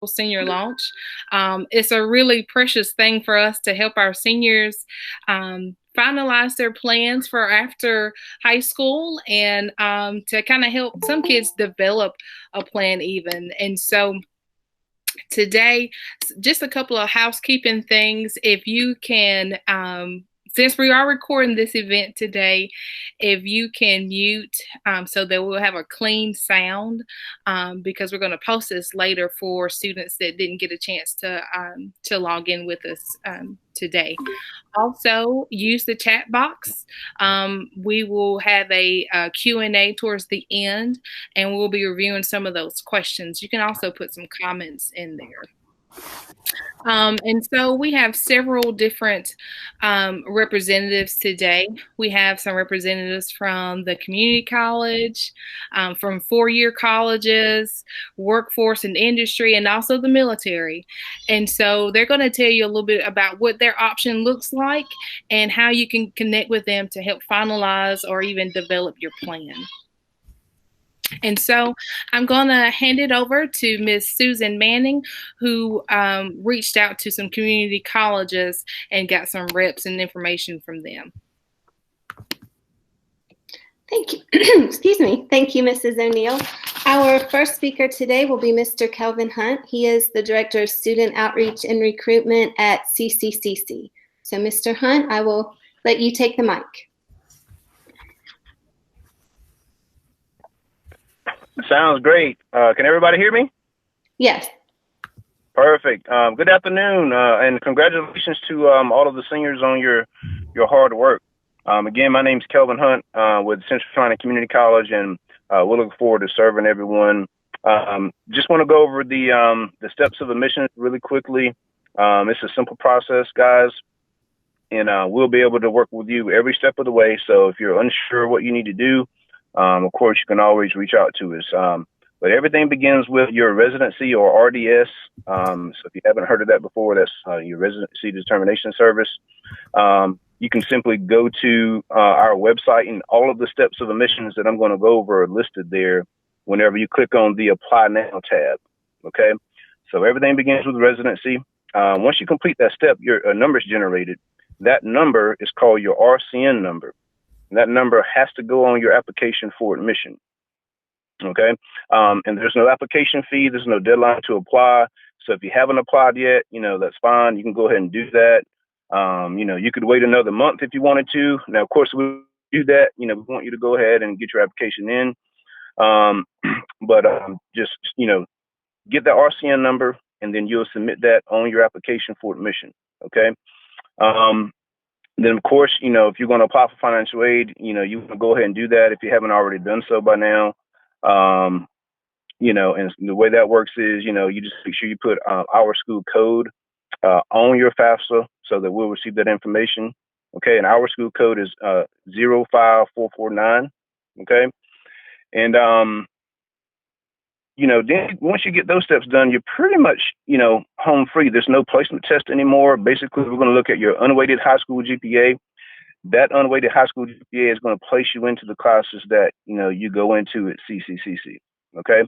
senior launch. It's a really precious thing for us to help our seniors finalize their plans for after high school and to kind of help some kids develop a plan even. And so today, just a couple of housekeeping things. If you can, since we are recording this event today, if you can mute so that we'll have a clean sound, because we're going to post this later for students that didn't get a chance to log in with us today. Also, use the chat box. We will have a Q&A towards the end, and we'll be reviewing some of those questions. You can also put some comments in there. And so we have several different representatives today. We have some representatives from the community college, from four-year colleges, workforce and industry, and also the military. And so they're going to tell you a little bit about what their option looks like and how you can connect with them to help finalize or even develop your plan. And so I'm going to hand it over to Ms. Susan Manning, who reached out to some community colleges and got some reps and information from them. Thank you. Excuse me. Thank you, Mrs. O'Neill. Our first speaker today will be Mr. Kelvin Hunt. He is the Director of Student Outreach and Recruitment at CCCC. So, Mr. Hunt, I will let you take the mic. Sounds great. Can everybody hear me? Yes. Perfect. Good afternoon, and congratulations to all of the seniors on your hard work. Again, my name's Kelvin Hunt with Central Carolina Community College, and we're looking forward to serving everyone. Just want to go over the steps of admission really quickly. It's a simple process, guys, and we'll be able to work with you every step of the way. So if you're unsure what you need to do, of course, you can always reach out to us. But everything begins with your residency or RDS. So if you haven't heard of that before, that's your Residency Determination Service. You can simply go to our website, and all of the steps of admissions that I'm going to go over are listed there whenever you click on the Apply Now tab. Okay, so everything begins with residency. Once you complete that step, your number is generated. That number is called your RCN number. That number has to go on your application for admission. Okay. And there's no application fee. There's no deadline to apply. So if you haven't applied yet, that's fine. You can go ahead and do that. You could wait another month if you wanted to. Now, of course, we do that. We want you to go ahead and get your application in. Just get the RCN number, and then you'll submit that on your application for admission. Okay. Then, of course, if you're going to apply for financial aid, you can go ahead and do that if you haven't already done so by now. And the way that works is, you just make sure you put our school code on your FAFSA so that we'll receive that information. Okay. And our school code is 05449. Okay. And, then once you get those steps done, you're pretty much, home free. There's no placement test anymore. Basically, we're going to look at your unweighted high school GPA. That unweighted high school GPA is going to place you into the classes that, you go into at CCCC. Okay.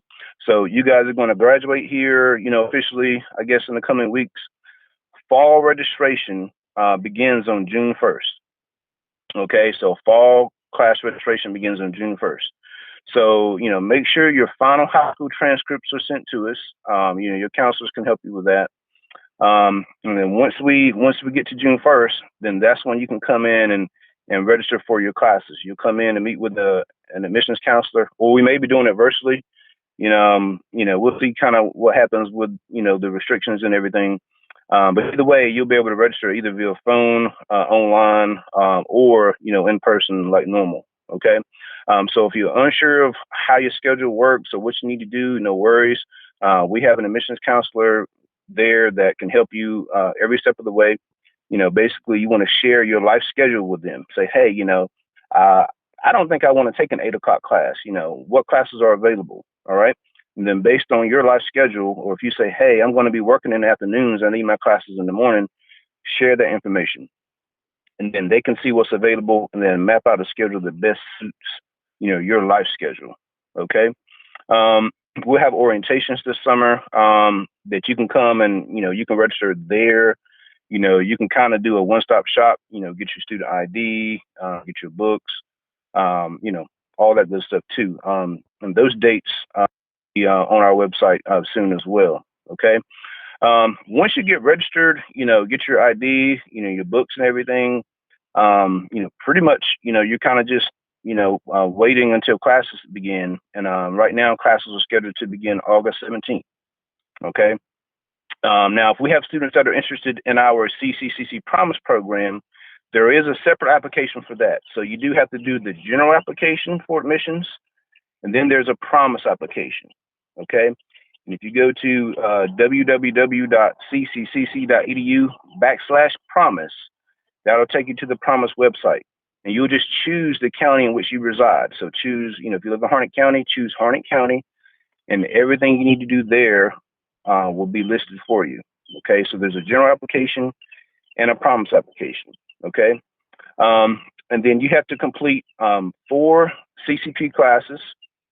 So you guys are going to graduate here, officially, I guess, in the coming weeks. Fall registration begins on June 1st. Okay. So fall class registration begins on June 1st. So, make sure your final high school transcripts are sent to us. Your counselors can help you with that. And then once we get to June 1st, then that's when you can come in and register for your classes. You'll come in and meet with an admissions counselor, or we may be doing it virtually. We'll see kind of what happens with, the restrictions and everything. But either way, you'll be able to register either via phone, online, or, in person like normal. Okay. So if you're unsure of how your schedule works or what you need to do, no worries. We have an admissions counselor there that can help you every step of the way. Basically, you want to share your life schedule with them. Say, hey, I don't think I want to take an 8 o'clock class. What classes are available? All right. And then based on your life schedule, or if you say, hey, I'm going to be working in the afternoons, I need my classes in the morning, share that information. And then they can see what's available and then map out a schedule that best suits, your life schedule. Okay. we'll have orientations this summer that you can come and, you can register there. You can kind of do a one-stop shop, get your student ID, get your books, all that good stuff too. And those dates be on our website soon as well. Okay. Once you get registered, get your ID, your books and everything, pretty much, you're kind of just, waiting until classes begin. And right now, classes are scheduled to begin August 17th. Okay. Now, if we have students that are interested in our CCCC Promise program, there is a separate application for that. So you do have to do the general application for admissions, and then there's a Promise application. Okay. And if you go to www.cccc.edu/promise, that'll take you to the Promise website. And you'll just choose the county in which you reside. So choose, if you live in Harnett County, choose Harnett County, and everything you need to do there will be listed for you. Okay, so there's a general application and a Promise application. Okay, and then you have to complete 4 CCP classes.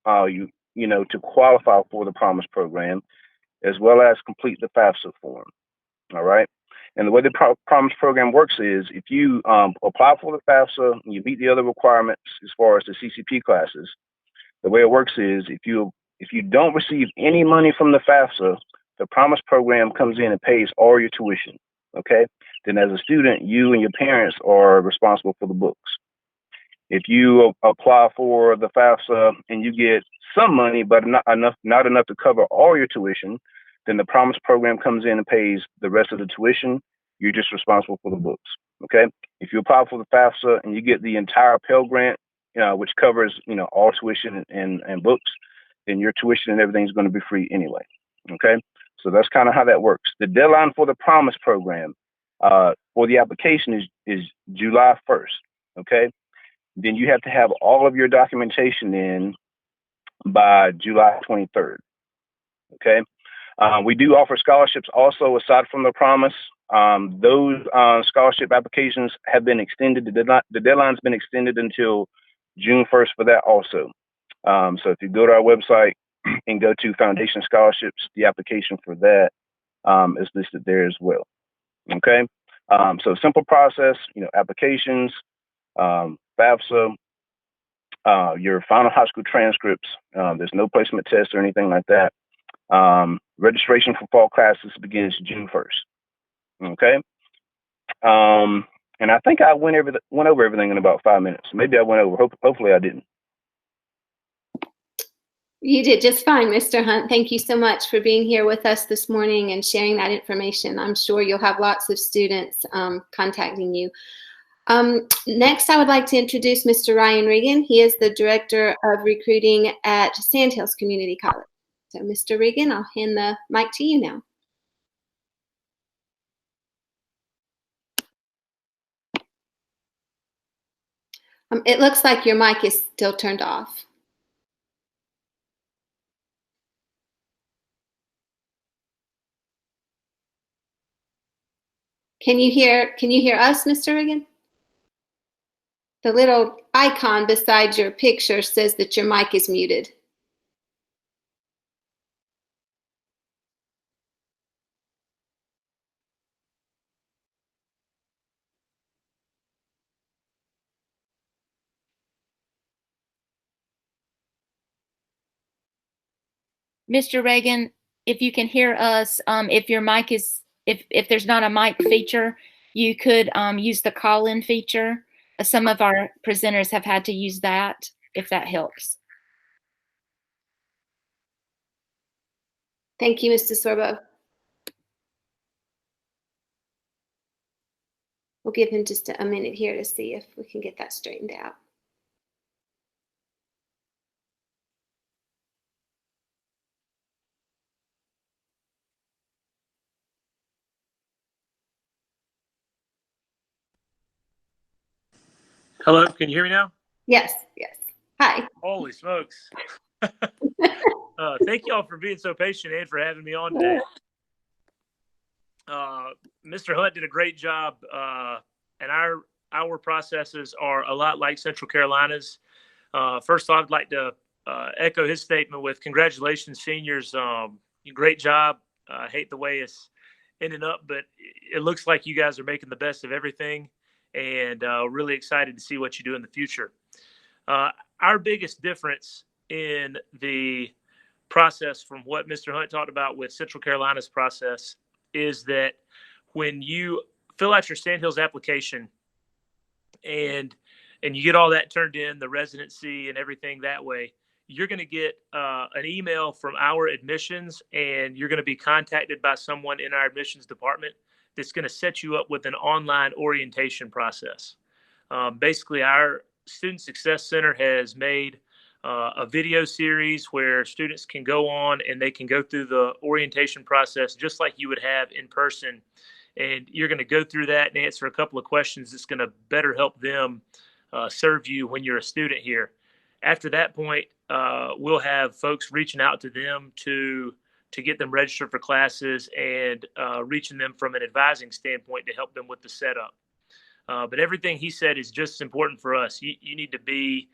To qualify for the Promise program, as well as complete the FAFSA form. All right. And the way the Promise program works is if you apply for the FAFSA and you meet the other requirements as far as the CCP classes, the way it works is if you don't receive any money from the FAFSA, the Promise program comes in and pays all your tuition. Okay. Then as a student, you and your parents are responsible for the books. If you apply for the FAFSA and you get some money, but not enough to cover all your tuition, then the Promise program comes in and pays the rest of the tuition. You're just responsible for the books. Okay. If you apply for the FAFSA and you get the entire Pell Grant, which covers, all tuition and books, then your tuition and everything is going to be free anyway. Okay. So that's kind of how that works. The deadline for the Promise program for the application is July 1st. Okay. Then you have to have all of your documentation in by July 23rd. Okay. We do offer scholarships also aside from the Promise. Those scholarship applications have been extended. The deadline's been extended until June 1st for that also. So if you go to our website and go to Foundation Scholarships, the application for that is listed there as well. Okay. So simple process, applications, FAFSA, your final high school transcripts. There's no placement test or anything like that. Registration for fall classes begins June 1st. Okay. And I think I went over everything in about 5 minutes. Maybe I went over. Hopefully I didn't. You did just fine, Mr. Hunt. Thank you so much for being here with us this morning and sharing that information. I'm sure you'll have lots of students contacting you. Next, I would like to introduce Mr. Ryan Regan. He is the Director of Recruiting at Sandhills Community College. So, Mr. Regan, I'll hand the mic to you now. It looks like your mic is still turned off. Can you hear us, Mr. Regan? The little icon beside your picture says that your mic is muted. Mr. Reagan, if you can hear us, if your mic is, if there's not a mic feature, you could use the call-in feature. Some of our presenters have had to use that, if that helps. Thank you, Mr. Sorbo. We'll give him just a minute here to see if we can get that straightened out. Hello, can you hear me now? Yes, yes. Hi. Holy smokes. Thank you all for being so patient and for having me on today. Mr. Hunt did a great job, and our processes are a lot like Central Carolina's. First off, I'd like to echo his statement with congratulations, seniors. Great job. I hate the way it's ending up, but it looks like you guys are making the best of everything, and really excited to see what you do in the future. Our biggest difference in the process from what Mr. Hunt talked about with Central Carolina's process is that when you fill out your Sandhills application and you get all that turned in, the residency and everything that way, you're going to get an email from our admissions, and you're going to be contacted by someone in our admissions department that's going to set you up with an online orientation process. Basically, our Student Success Center has made a video series where students can go on and they can go through the orientation process just like you would have in person. And you're going to go through that and answer a couple of questions that's going to better help them serve you when you're a student here. After that point, we'll have folks reaching out to them to get them registered for classes and reaching them from an advising standpoint to help them with the setup. But everything he said is just as important for us. You need to be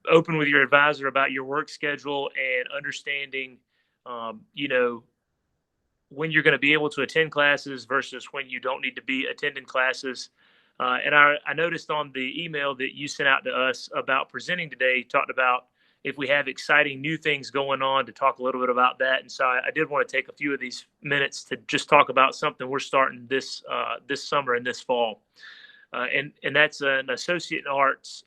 open with your advisor about your work schedule and understanding, when you're going to be able to attend classes versus when you don't need to be attending classes. And I noticed on the email that you sent out to us about presenting today, talked about if we have exciting new things going on, to talk a little bit about that. And so I did want to take a few of these minutes to just talk about something we're starting this summer and this fall. And that's an Associate in Arts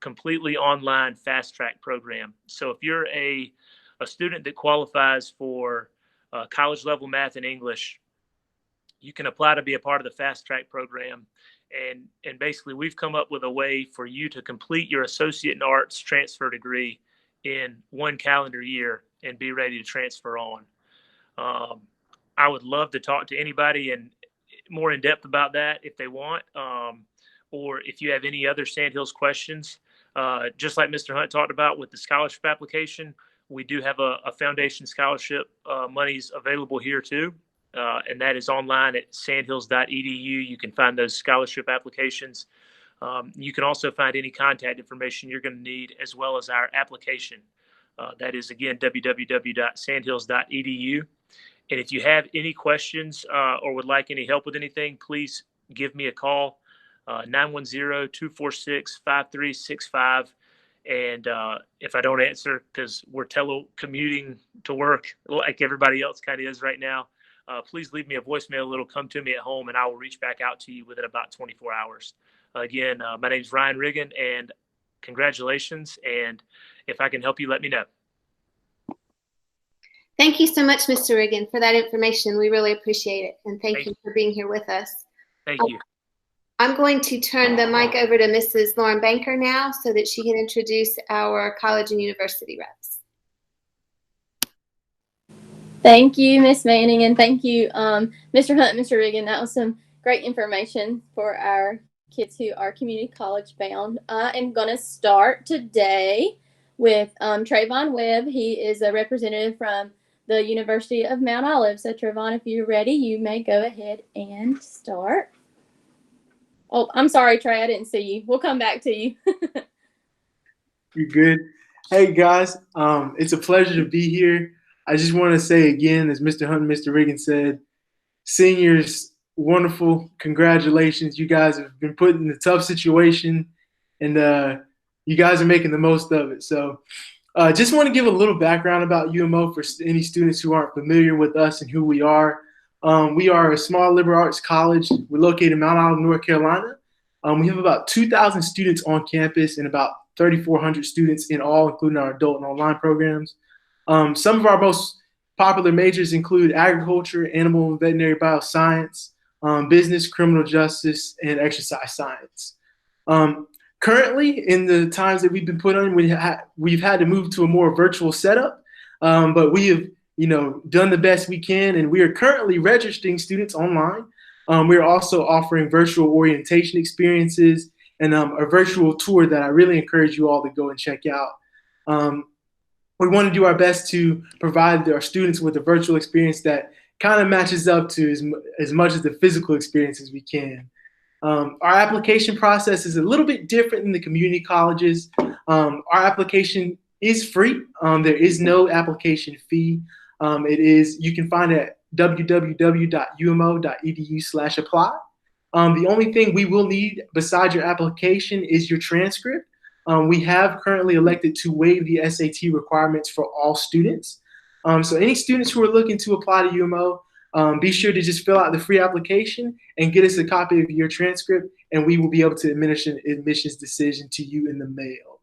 completely online fast track program. So if you're a student that qualifies for college level math and English, you can apply to be a part of the fast track program. And basically we've come up with a way for you to complete your Associate in Arts transfer degree in 1 calendar year and be ready to transfer on. I would love to talk to anybody and more in depth about that if they want, or if you have any other Sandhills questions. Just like Mr. Hunt talked about with the scholarship application, we do have a foundation scholarship monies available here too. And that is online at sandhills.edu. You can find those scholarship applications. You can also find any contact information you're going to need, as well as our application. That is, again, www.sandhills.edu. And if you have any questions or would like any help with anything, please give me a call, 910-246-5365. And if I don't answer, because we're telecommuting to work like everybody else kind of is right now, please leave me a voicemail. It'll come to me at home, and I will reach back out to you within about 24 hours. Again, my name is Ryan Riggin, and congratulations. And if I can help you, let me know. Thank you so much, Mr. Riggin, for that information. We really appreciate it. And thank you for being here with us. Thank you. I'm going to turn the mic over to Mrs. Lauren Banker now so that she can introduce our college and university reps. Thank you, Ms. Manning, and thank you, Mr. Hunt, Mr. Riggin. That was some great information for our kids who are community college bound. I am going to start today with Trayvon Webb. He is a representative from the University of Mount Olive. So, Trayvon, if you're ready, you may go ahead and start. Oh, I'm sorry, Trey. I didn't see you. We'll come back to you. You're good. Hey, guys. It's a pleasure to be here. I just want to say again, as Mr. Hunt and Mr. Riggin said, seniors, wonderful. Congratulations. You guys have been put in a tough situation, and you guys are making the most of it. So just want to give a little background about UMO for any students who aren't familiar with us and who we are. We are a small liberal arts college. We're located in Mount Olive, North Carolina. We have about 2,000 students on campus and about 3,400 students in all, including our adult and online programs. Some of our most popular majors include agriculture, animal and veterinary bioscience, business, criminal justice, and exercise science. Currently, in the times that we've been put on, we've had to move to a more virtual setup, but we have done the best we can, and we are currently registering students online. We're also offering virtual orientation experiences and a virtual tour that I really encourage you all to go and check out. We want to do our best to provide our students with a virtual experience that kind of matches up to as much as the physical experience as we can. Our application process is a little bit different than the community colleges. Our application is free. There is no application fee. You can find it at www.umo.edu/apply. The only thing we will need besides your application is your transcript. We have currently elected to waive the SAT requirements for all students. So any students who are looking to apply to UMO, be sure to just fill out the free application and get us a copy of your transcript, and we will be able to administer an admissions decision to you in the mail.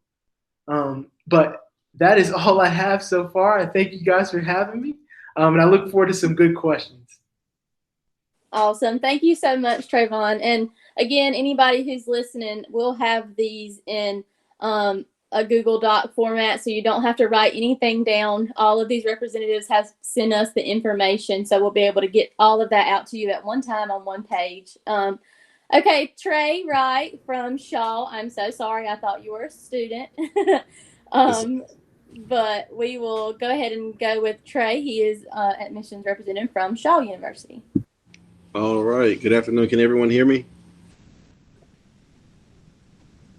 But that is all I have so far. I thank you guys for having me, and I look forward to some good questions. Awesome. Thank you so much, Trayvon. And again, anybody who's listening, we'll have these in a Google Doc format, so you don't have to write anything down. All of these representatives have sent us the information, so we'll be able to get all of that out to you at one time on one page. Okay, Trey Wright from Shaw. I'm so sorry. I thought you were a student. But we will go ahead and go with Trey. He is admissions representative from Shaw University. All right. Good afternoon. Can everyone hear me?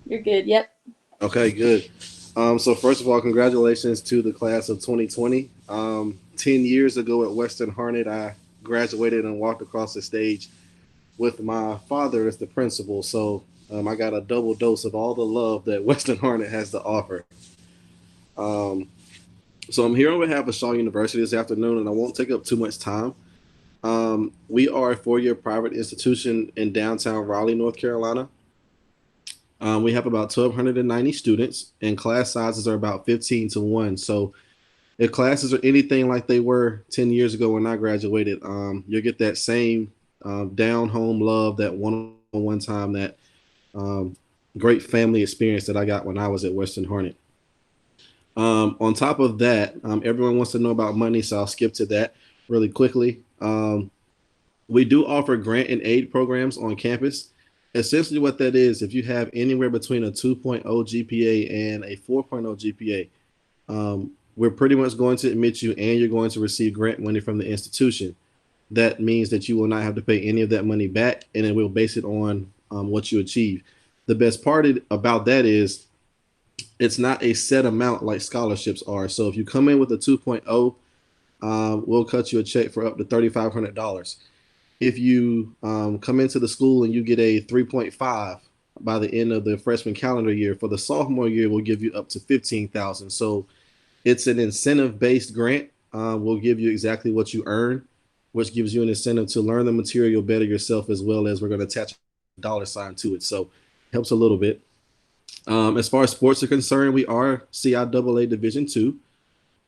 You're good. Yep. Okay, good. So first of all, congratulations to the class of 2020. 10 years ago at Western Harnett, I graduated and walked across the stage with my father as the principal. So I got a double dose of all the love that Western Harnett has to offer. So I'm here on behalf of Shaw University this afternoon, and I won't take up too much time. We are a four-year private institution in downtown Raleigh, North Carolina. We have about 1,290 students, and class sizes are about 15 to 1. So if classes are anything like they were 10 years ago when I graduated, you'll get that same down-home love, that one-on-one time, that great family experience that I got when I was at Western Harnett. On top of that, everyone wants to know about money, so I'll skip to that really quickly. We do offer grant and aid programs on campus. Essentially what that is, if you have anywhere between a 2.0 GPA and a 4.0 GPA, we're pretty much going to admit you, and you're going to receive grant money from the institution. That means that you will not have to pay any of that money back, and then we'll base it on what you achieve. The best part about that is it's not a set amount like scholarships are. So if you come in with a 2.0, we'll cut you a check for up to $3,500. If you come into the school and you get a 3.5 by the end of the freshman calendar year, for the sophomore year, we'll give you up to $15,000. So it's an incentive-based grant. We'll give you exactly what you earn, which gives you an incentive to learn the material better yourself, as well as we're going to attach a dollar sign to it. So it helps a little bit. As far as sports are concerned, we are CIAA Division II.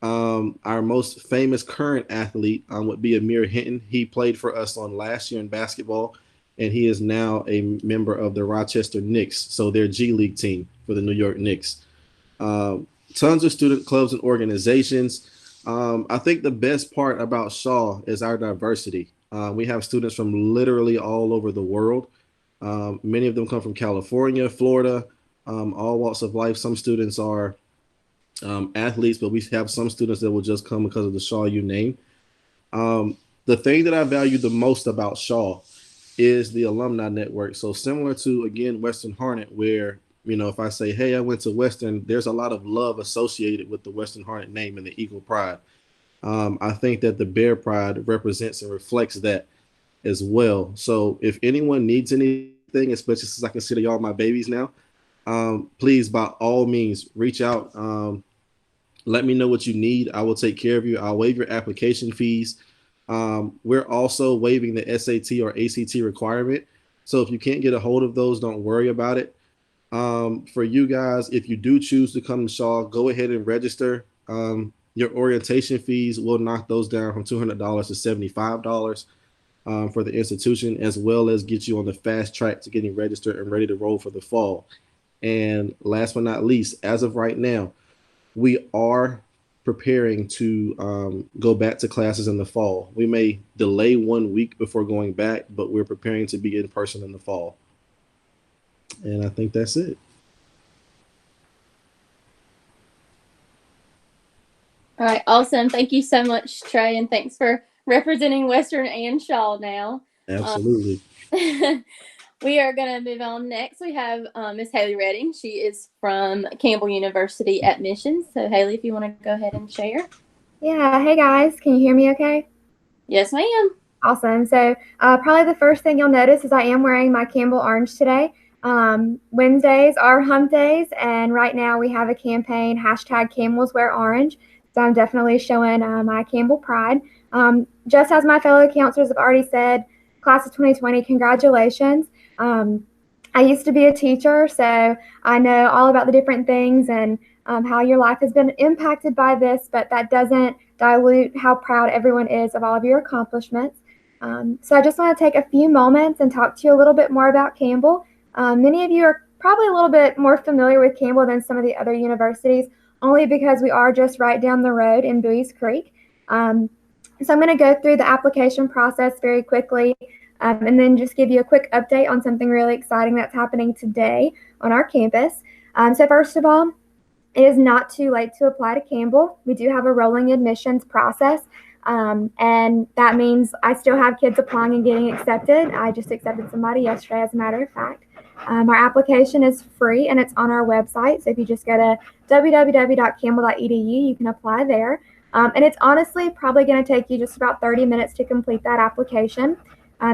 Our most famous current athlete would be Amir Hinton. He played for us on last year in basketball, and he is now a member of the Rochester Knicks, so their G League team for the New York Knicks. Tons of student clubs and organizations. I think the best part about Shaw is our diversity. We have students from literally all over the world. Many of them come from California, Florida, all walks of life. Some students are athletes, but we have some students that will just come because of the Shaw U name. The thing that I value the most about Shaw is the alumni network. So similar to, again, Western Harnett, where, you know, if I say, hey, I went to Western, there's a lot of love associated with the Western Harnett name and the Eagle Pride. I think that the Bear Pride represents and reflects that as well. So if anyone needs anything, especially since I consider y'all my babies now, please, by all means, reach out. Let me know what you need. I will take care of you. I'll waive your application fees. We're also waiving the SAT or ACT requirement. So if you can't get a hold of those, don't worry about it. For you guys, if you do choose to come to Shaw, go ahead and register. Your orientation fees will knock those down from $200 to $75 for the institution, as well as get you on the fast track to getting registered and ready to roll for the fall. And last but not least, as of right now, we are preparing to go back to classes in the fall. We may delay 1 week before going back, but we're preparing to be in person in the fall. And I think that's it. All right, awesome. Thank you so much, Trey, and thanks for representing Western and Shaw now. Absolutely. We are going to move on next. We have Miss Haley Redding. She is from Campbell University Admissions. So, Haley, if you want to go ahead and share. Yeah, hey guys, can you hear me okay? Yes, ma'am. Awesome. So probably the first thing you'll notice is I am wearing my Campbell orange today. Wednesdays are hump days, and right now we have a campaign, hashtag Campbell's Wear Orange. So I'm definitely showing my Campbell pride. Just as my fellow counselors have already said, class of 2020, congratulations. I used to be a teacher, so I know all about the different things and how your life has been impacted by this, but that doesn't dilute how proud everyone is of all of your accomplishments. So I just want to take a few moments and talk to you a little bit more about Campbell. Many of you are probably a little bit more familiar with Campbell than some of the other universities, only because we are just right down the road in Buies Creek. So I'm going to go through the application process very quickly and then just give you a quick update on something really exciting that's happening today on our campus. So first of all, it is not too late to apply to Campbell. We do have a rolling admissions process, and that means I still have kids applying and getting accepted. I just accepted somebody yesterday, as a matter of fact. Our application is free and it's on our website. So if you just go to www.campbell.edu, you can apply there. And it's honestly probably going to take you just about 30 minutes to complete that application.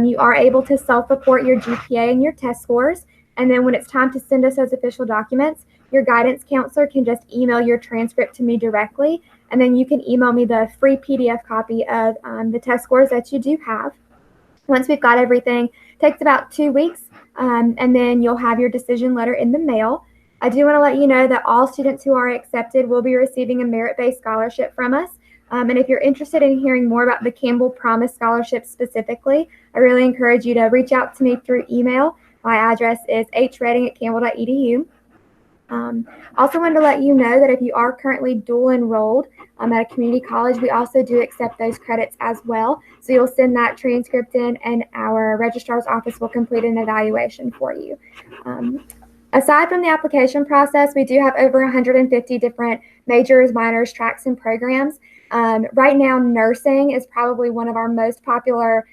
You are able to self-report your GPA and your test scores. And then when it's time to send us those official documents, your guidance counselor can just email your transcript to me directly. And then you can email me the free PDF copy of the test scores that you do have. Once we've got everything, it takes about 2 weeks. And then you'll have your decision letter in the mail. I do want to let you know that all students who are accepted will be receiving a merit-based scholarship from us. And if you're interested in hearing more about the Campbell Promise Scholarship specifically, I really encourage you to reach out to me through email. My address is hredding@campbell.edu. Also wanted to let you know that if you are currently dual enrolled at a community college, we also do accept those credits as well. So you'll send that transcript in and our registrar's office will complete an evaluation for you. Aside from the application process, we do have over 150 different majors, minors, tracks, and programs. Right now, nursing is probably one of our most popular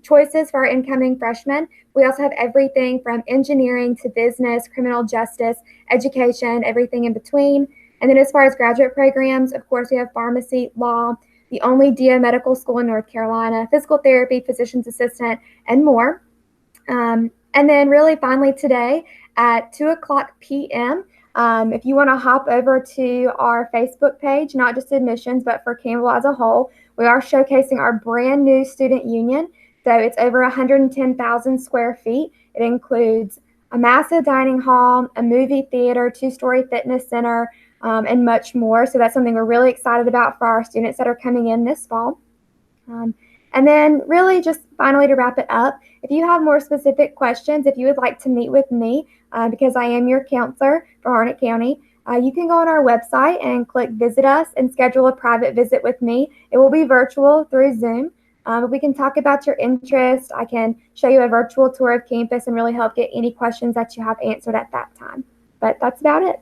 choices for our incoming freshmen. We also have everything from engineering to business, criminal justice, education, everything in between. And then as far as graduate programs, of course, we have pharmacy, law, the only DO medical school in North Carolina, physical therapy, physician's assistant, and more. And then really finally today at 2:00 p.m., if you want to hop over to our Facebook page, not just admissions, but for Campbell as a whole, we are showcasing our brand new student union. So it's over 110,000 square feet. It includes a massive dining hall, a movie theater, 2-story fitness center, and much more. So that's something we're really excited about for our students that are coming in this fall. And then really just finally to wrap it up, if you have more specific questions, if you would like to meet with me, because I am your counselor for Harnett County, you can go on our website and click visit us and schedule a private visit with me. It will be virtual through Zoom. We can talk about your interest. I can show you a virtual tour of campus and really help get any questions that you have answered at that time. But that's about it.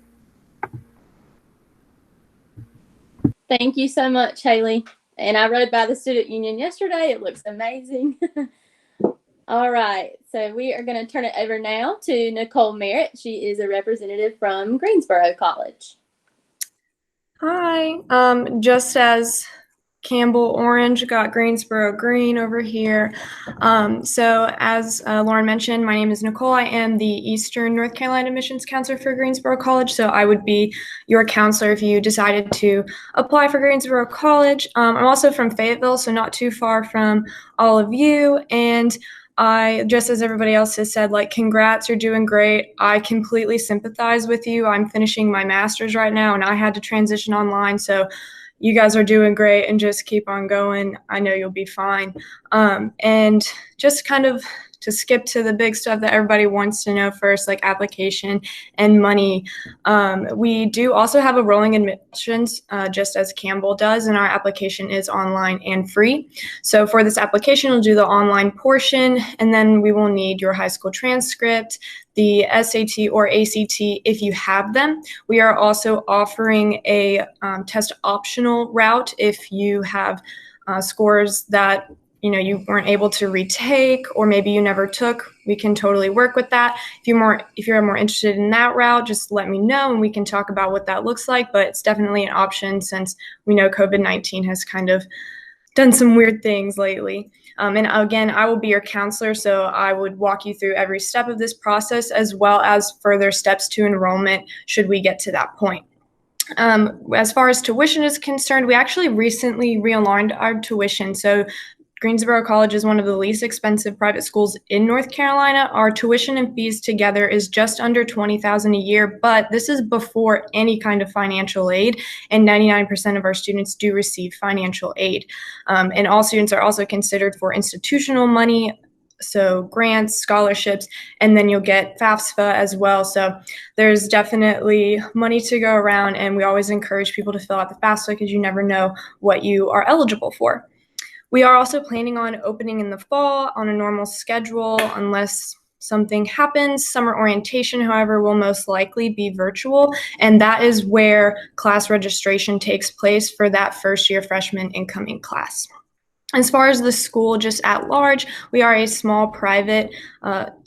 Thank you so much, Haley. And I rode by the student union yesterday. It looks amazing. All right. So we are going to turn it over now to Nicole Merritt. She is a representative from Greensboro College. Hi. Just as Campbell orange got Greensboro green over here. So as Lauren mentioned, my name is Nicole. I am the Eastern North Carolina admissions counselor for Greensboro College. So I would be your counselor if you decided to apply for Greensboro College. I'm also from Fayetteville, so not too far from all of you. And I, just as everybody else has said, like, congrats, you're doing great. I completely sympathize with you. I'm finishing my master's right now and I had to transition online. So you guys are doing great and just keep on going. I know you'll be fine. And just kind of to skip to the big stuff that everybody wants to know first, like application and money. We do also have a rolling admissions, just as Campbell does, and our application is online and free. So for this application, we'll do the online portion, and then we will need your high school transcript, the SAT or ACT if you have them. We are also offering a test optional route if you have scores that you weren't able to retake, or maybe you never took, we can totally work with that. If you're more interested in that route, just let me know and we can talk about what that looks like. But it's definitely an option since we know COVID-19 has kind of done some weird things lately. And again, I will be your counselor, so I would walk you through every step of this process as well as further steps to enrollment should we get to that point. As far as tuition is concerned, we actually recently realigned our tuition. So Greensboro College is one of the least expensive private schools in North Carolina. Our tuition and fees together is just under $20,000 a year, but this is before any kind of financial aid, and 99% of our students do receive financial aid. And all students are also considered for institutional money, so grants, scholarships, and then you'll get FAFSA as well. So there's definitely money to go around, and we always encourage people to fill out the FAFSA because you never know what you are eligible for. We are also planning on opening in the fall on a normal schedule unless something happens. Summer orientation, however, will most likely be virtual, and that is where class registration takes place for that first year freshman incoming class. As far as the school just at large, we are a small private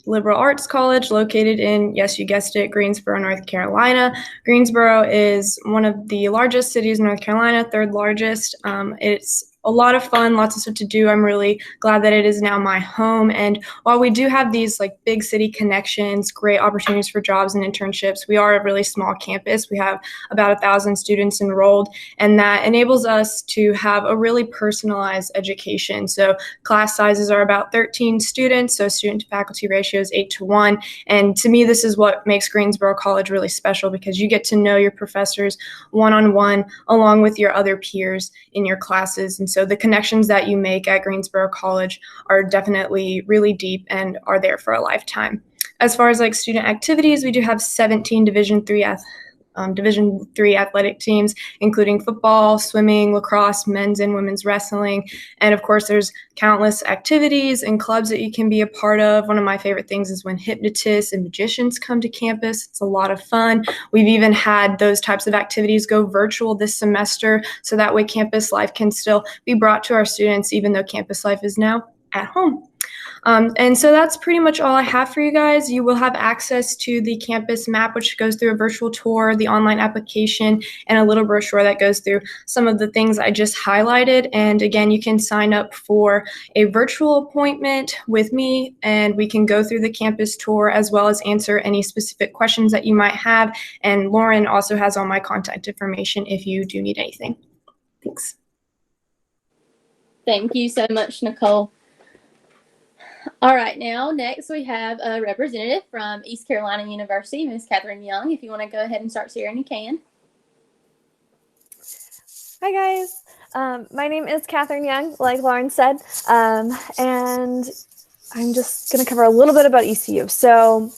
liberal arts college located in, yes, you guessed it, Greensboro, North Carolina. Greensboro is one of the largest cities in North Carolina, third largest. It's a lot of fun, lots of stuff to do. I'm really glad that it is now my home. And while we do have these like big city connections, great opportunities for jobs and internships, we are a really small campus. We have about 1,000 students enrolled, and that enables us to have a really personalized education. So class sizes are about 13 students, so student to faculty ratio is 8-to-1. And to me, this is what makes Greensboro College really special, because you get to know your professors one-on-one along with your other peers in your classes. And so the connections that you make at Greensboro College are definitely really deep and are there for a lifetime. As far as like student activities, we do have 17 Division III athletic teams, including football, swimming, lacrosse, men's and women's wrestling. And of course, there's countless activities and clubs that you can be a part of. One of my favorite things is when hypnotists and magicians come to campus. It's a lot of fun. We've even had those types of activities go virtual this semester, so that way campus life can still be brought to our students, even though campus life is now at home. And so that's pretty much all I have for you guys. You will have access to the campus map, which goes through a virtual tour, the online application, and a little brochure that goes through some of the things I just highlighted. And again, you can sign up for a virtual appointment with me, and we can go through the campus tour as well as answer any specific questions that you might have. And Lauren also has all my contact information if you do need anything. Thanks. Thank you so much, Nicole. All right, now next we have a representative from East Carolina University, Ms. Catherine Young. If you want to go ahead and start sharing, you can. Hi guys, my name is Catherine Young, like Lauren said, and I'm just going to cover a little bit about ECU. So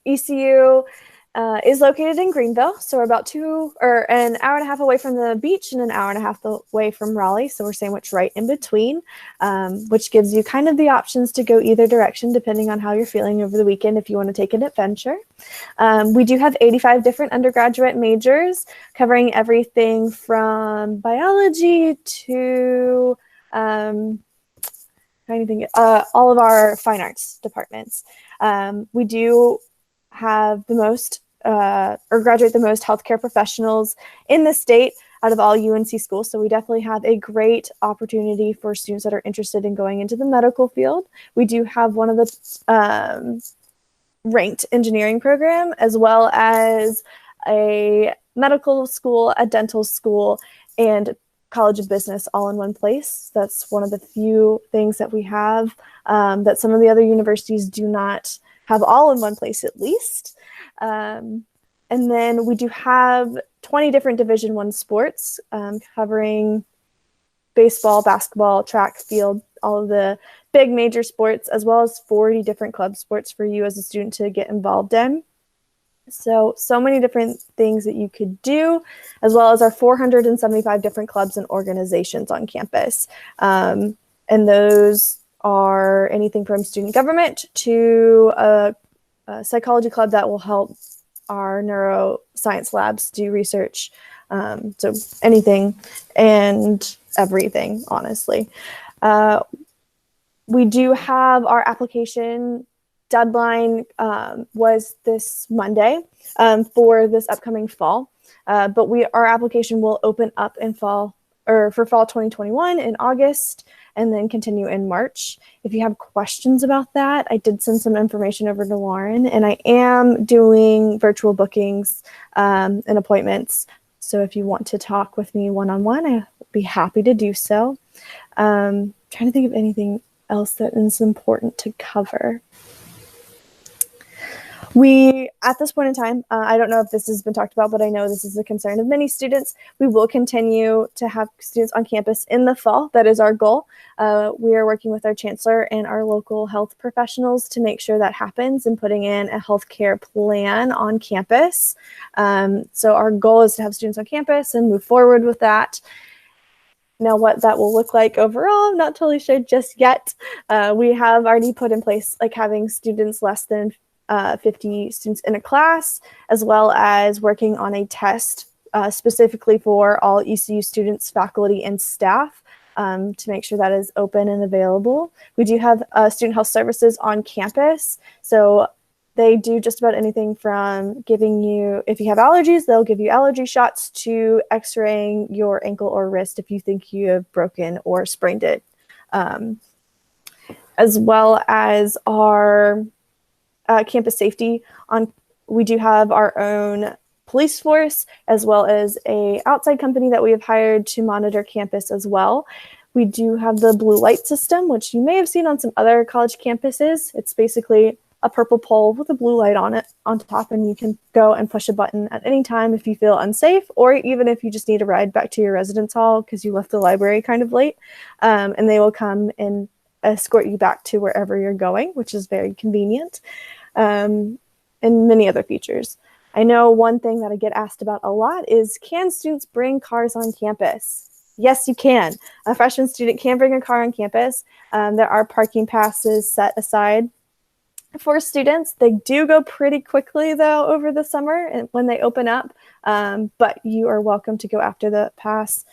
ECU is located in Greenville, so we're about an hour and a half away from the beach and an hour and a half away from Raleigh, so we're sandwiched right in between, which gives you kind of the options to go either direction depending on how you're feeling over the weekend if you want to take an adventure. We do have 85 different undergraduate majors covering everything from biology to all of our fine arts departments. We do have the most graduate the most healthcare professionals in the state out of all UNC schools. So we definitely have a great opportunity for students that are interested in going into the medical field. We do have one of the ranked engineering program, as well as a medical school, a dental school, and College of Business all in one place. That's one of the few things that we have that some of the other universities do not have all in one place, at least. And then we do have 20 different Division I sports covering baseball, basketball, track, field, all of the big major sports, as well as 40 different club sports for you as a student to get involved in. So many different things that you could do, as well as our 475 different clubs and organizations on campus. And those are anything from student government to a psychology club that will help our neuroscience labs do research. So anything and everything, honestly. We do have our application deadline was this Monday for this upcoming fall, but our application will open up in fall or for fall 2021 in August and then continue in March. If you have questions about that, I did send some information over to Lauren, and I am doing virtual bookings and appointments. So if you want to talk with me one-on-one, I'll be happy to do so. Trying to think of anything else that is important to cover. We, at this point in time, I don't know if this has been talked about, but I know this is a concern of many students. We will continue to have students on campus in the fall. That is our goal. We are working with our chancellor and our local health professionals to make sure that happens and putting in a healthcare plan on campus. So our goal is to have students on campus and move forward with that. Now, what that will look like overall, I'm not totally sure just yet. We have already put in place like having students less than 50 students in a class, as well as working on a test specifically for all ECU students, faculty, and staff to make sure that is open and available. We do have student health services on campus. So they do just about anything from giving you, if you have allergies, they'll give you allergy shots to x-raying your ankle or wrist if you think you have broken or sprained it. As well as our campus safety we do have our own police force as well as a outside company that we have hired to monitor campus as well. We do have the blue light system, which you may have seen on some other college campuses. It's basically a purple pole with a blue light on it on top, and you can go and push a button at any time if you feel unsafe, or even if you just need a ride back to your residence hall because you left the library kind of late, and they will come and escort you back to wherever you're going, which is very convenient, and many other features. I know one thing that I get asked about a lot is, can students bring cars on campus? Yes, you can. A freshman student can bring a car on campus. There are parking passes set aside for students. They do go pretty quickly, though, over the summer and when they open up, but you are welcome to go after the pass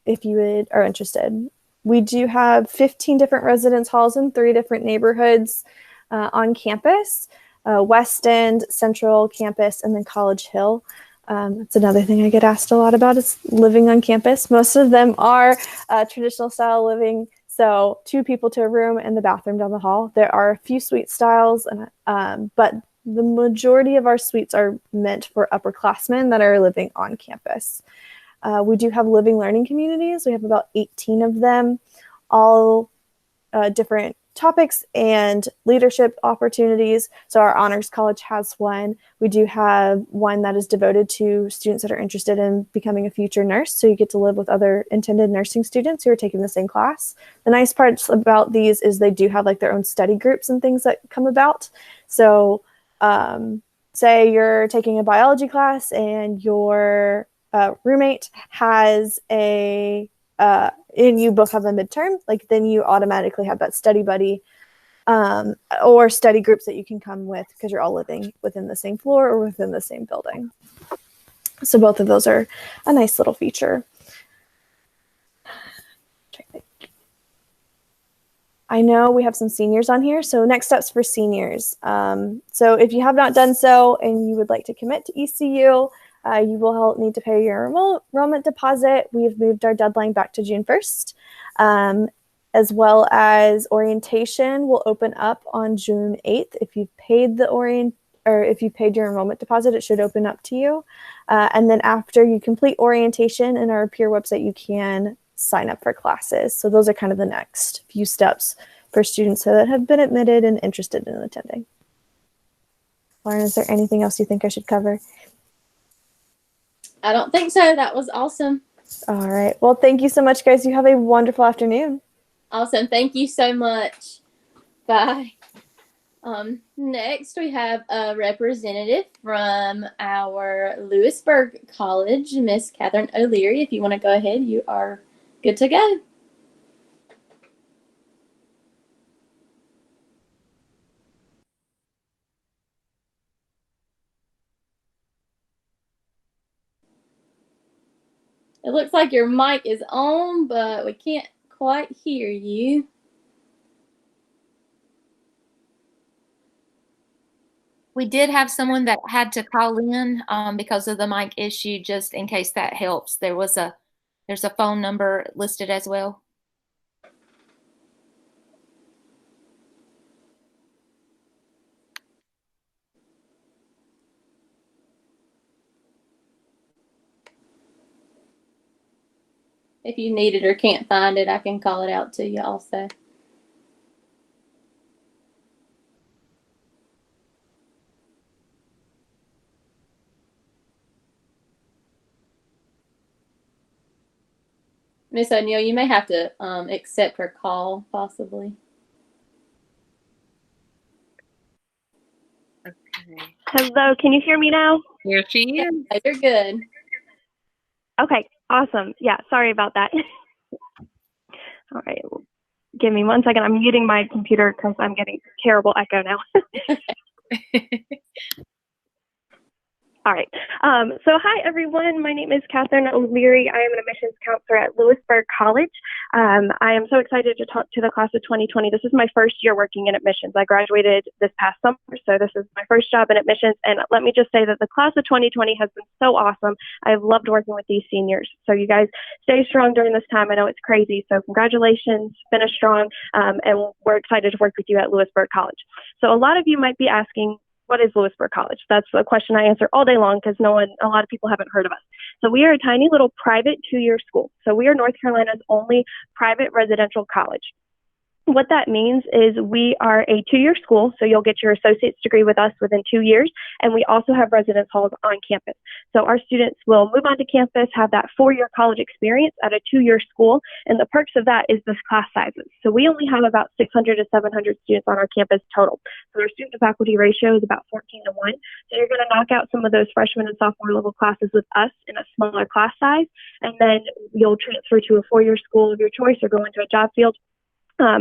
if you are interested. We do have 15 different residence halls in 3 different neighborhoods on campus, West End, Central Campus, and then College Hill. That's another thing I get asked a lot about is living on campus. Most of them are traditional style living, so 2 people to a room and the bathroom down the hall. There are a few suite styles, but the majority of our suites are meant for upperclassmen that are living on campus. We do have living learning communities. We have about 18 of them, all different topics and leadership opportunities. So our honors college has one. We do have one that is devoted to students that are interested in becoming a future nurse. So you get to live with other intended nursing students who are taking the same class. The nice parts about these is they do have like their own study groups and things that come about. So say you're taking a biology class and your roommate has and you both have a midterm, like then you automatically have that study buddy or study groups that you can come with because you're all living within the same floor or within the same building. So both of those are a nice little feature. I know we have some seniors on here, so next steps for seniors. So if you have not done so and you would like to commit to ECU, you will need to pay your enrollment deposit. We've moved our deadline back to June 1st, as well as orientation will open up on June 8th. If you've paid if you paid your enrollment deposit, it should open up to you. And then after you complete orientation in our peer website, you can sign up for classes. So those are kind of the next few steps for students that have been admitted and interested in attending. Lauren, is there anything else you think I should cover? I don't think so. That was awesome. All right. Well, thank you so much, guys. You have a wonderful afternoon. Awesome. Thank you so much. Bye. Next, we have a representative from our Lewisburg College, Miss Catherine O'Leary. If you want to go ahead, you are good to go. It looks like your mic is on, but we can't quite hear you. We did have someone that had to call in because of the mic issue, just in case that helps. There's a phone number listed as well. If you need it or can't find it, I can call it out to you also. Miss O'Neill, you may have to accept her call, possibly. Okay. Hello, can you hear me now? Here she is. Yeah, you're good. Okay, awesome. Yeah, sorry about that. All right, give me 1 second. I'm muting my computer because I'm getting terrible echo now. All right. So hi, everyone. My name is Catherine O'Leary. I am an admissions counselor at Lewisburg College. I am so excited to talk to the class of 2020. This is my first year working in admissions. I graduated this past summer, so this is my first job in admissions. And let me just say that the class of 2020 has been so awesome. I've loved working with these seniors. So you guys stay strong during this time. I know it's crazy. So congratulations, finish strong, and we're excited to work with you at Lewisburg College. So a lot of you might be asking, what is Lewisburg College? That's a question I answer all day long because a lot of people haven't heard of us. So we are a tiny little private 2-year school. So we are North Carolina's only private residential college. What that means is we are a 2-year school, so you'll get your associate's degree with us within 2 years, and we also have residence halls on campus. So our students will move onto campus, have that 4-year college experience at a 2-year school, and the perks of that is the class sizes. So we only have about 600 to 700 students on our campus total. So our student to faculty ratio is about 14 to 1. So you're going to knock out some of those freshman and sophomore level classes with us in a smaller class size, and then you'll transfer to a 4-year school of your choice or go into a job field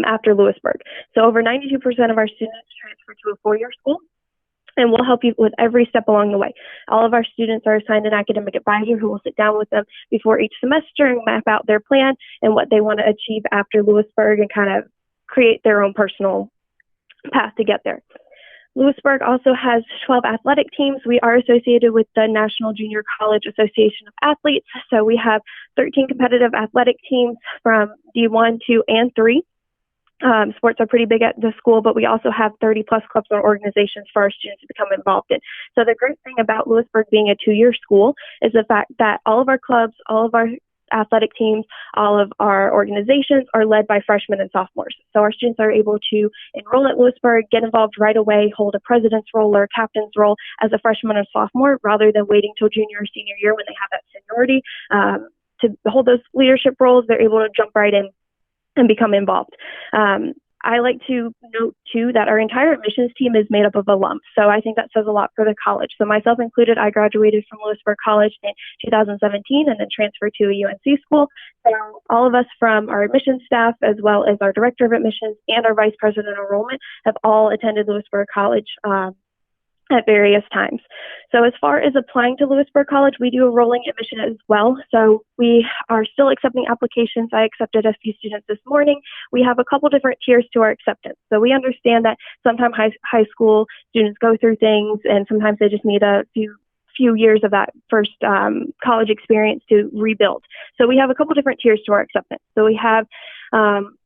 after Lewisburg. So over 92% of our students transfer to a 4-year school, and we'll help you with every step along the way. All of our students are assigned an academic advisor who will sit down with them before each semester and map out their plan and what they want to achieve after Lewisburg and kind of create their own personal path to get there. Lewisburg also has 12 athletic teams. We are associated with the National Junior College Association of Athletes. So we have 13 competitive athletic teams from D1, 2, and 3. Sports are pretty big at the school, but we also have 30 plus clubs or organizations for our students to become involved in. So the great thing about Lewisburg being a 2-year school is the fact that all of our clubs, all of our athletic teams, all of our organizations are led by freshmen and sophomores. So our students are able to enroll at Lewisburg, get involved right away, hold a president's role or a captain's role as a freshman or sophomore, rather than waiting till junior or senior year when they have that seniority to hold those leadership roles. They're able to jump right in and become involved. I like to note, too, that our entire admissions team is made up of alums. So I think that says a lot for the college. So myself included, I graduated from Lewisburg College in 2017 and then transferred to a UNC school. So all of us from our admissions staff, as well as our director of admissions and our vice president of enrollment, have all attended Lewisburg College at various times. So as far as applying to Lewisburg College, we do a rolling admission as well. So we are still accepting applications. I accepted a few students this morning. We have a couple different tiers to our acceptance. So we understand that sometimes high school students go through things and sometimes they just need a few years of that first college experience to rebuild. So we have a couple different tiers to our acceptance. So we have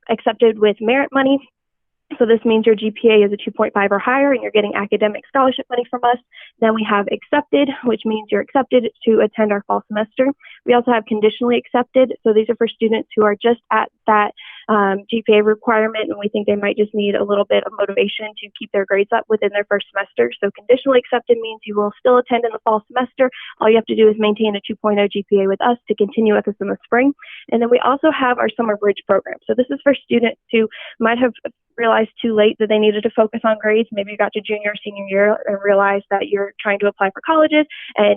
accepted with merit money. So this means your GPA is a 2.5 or higher and you're getting academic scholarship money from us. Then we have accepted, which means you're accepted to attend our fall semester. We also have conditionally accepted. So these are for students who are just at that GPA requirement and we think they might just need a little bit of motivation to keep their grades up within their first semester. So conditionally accepted means you will still attend in the fall semester. All you have to do is maintain a 2.0 GPA with us to continue with us in the spring. And then we also have our summer bridge program. So this is for students who might have realized too late that they needed to focus on grades. Maybe you got to junior or senior year and realized that you're trying to apply for colleges and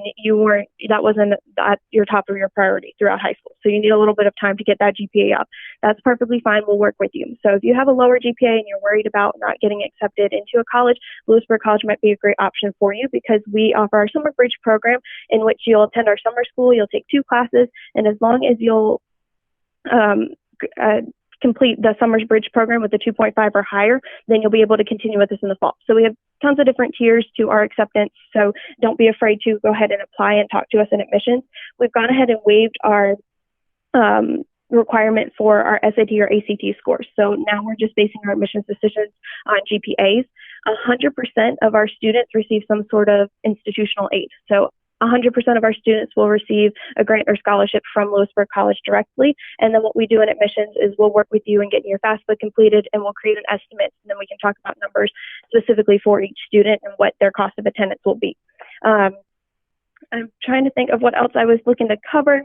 that wasn't at your top of your priority throughout high school. So you need a little bit of time to get that GPA up. That's perfectly fine. We'll work with you. So if you have a lower GPA and you're worried about not getting accepted into a college, Lewisburg College might be a great option for you because we offer our summer bridge program in which you'll attend our summer school. You'll take 2 classes, and as long as you'll complete the Summers Bridge program with the 2.5 or higher, then you'll be able to continue with this in the fall. So we have tons of different tiers to our acceptance, so don't be afraid to go ahead and apply and talk to us in admissions. We've gone ahead and waived our requirement for our SAT or ACT scores. So now we're just basing our admissions decisions on GPAs. 100% of our students receive some sort of institutional aid. So 100% of our students will receive a grant or scholarship from Lewisburg College directly. And then what we do in admissions is we'll work with you and get your FAFSA completed, and we'll create an estimate. And then we can talk about numbers specifically for each student and what their cost of attendance will be. I'm trying to think of what else I was looking to cover